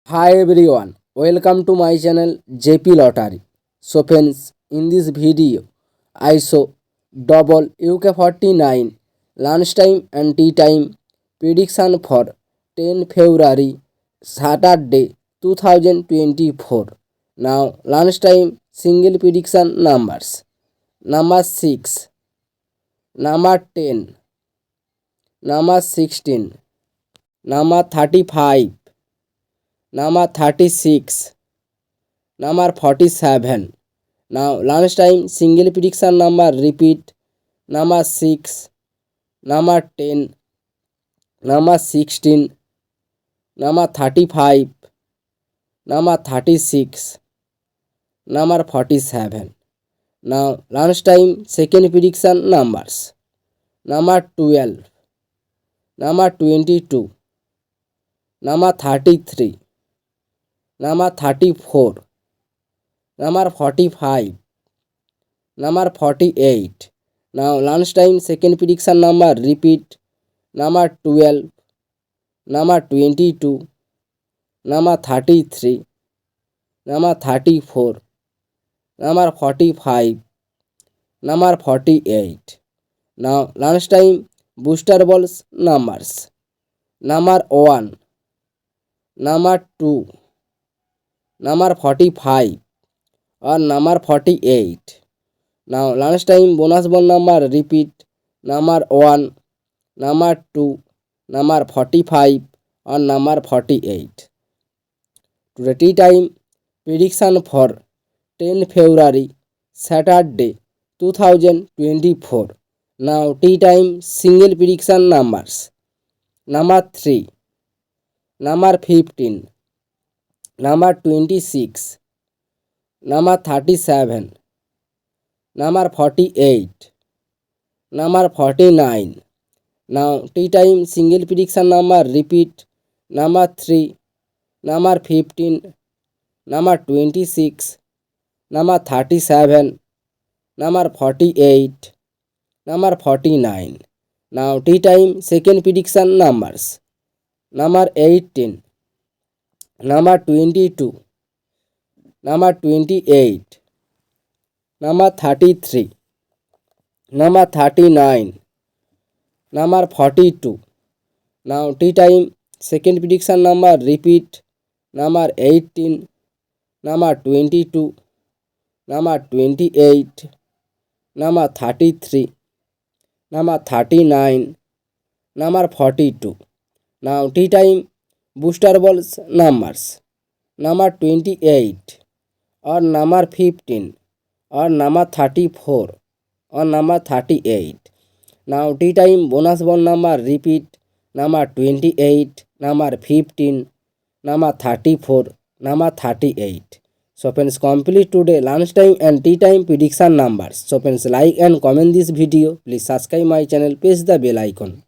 Hi everyone, welcome to my channel JP Lottery. So friends, in this video, I show double UK49 lunchtime and tea time prediction for 10 February Saturday 2024. Now lunchtime single prediction numbers: number 6, number 10, number 16, number 35, number 36, number 47. Now lunchtime single prediction number repeat: number 6, number 10, number 16, number 35, number 36, number 47. Now lunchtime second prediction numbers: number 12, number 22, number 33, number 34, number 45, number 48. Now lunchtime second prediction number repeat: number 12, number 22, number 33, number 34, number 45, number 48. Now lunchtime booster balls numbers: number 1, number 2, number 45 or number 48. Now lunchtime bonus ball number repeat: number 1, number 2, number 45 or number 48. Today tea time prediction for 10 February Saturday 2024. Now tea time single prediction numbers: number 3, number 15, number 26, number 37, number 48, number 49. Now tea time single prediction number repeat: number 3, number 15, number 26, number 37, number 48, number 49. Now tea time second prediction numbers: number 18, number 22, number 28, number 33, number 39, number 42. Now tea time second prediction number repeat: number 18, number 22, number 28, number 33, number 39, number 42. Now tea time booster balls numbers: number 28 or number 15 or number 34 or number 38. Now tea time bonus ball number repeat: number 28, number 15, number 34, number 38. So friends, complete today lunchtime and tea time prediction numbers. So friends, like and comment this video. Please subscribe my channel, press the bell icon.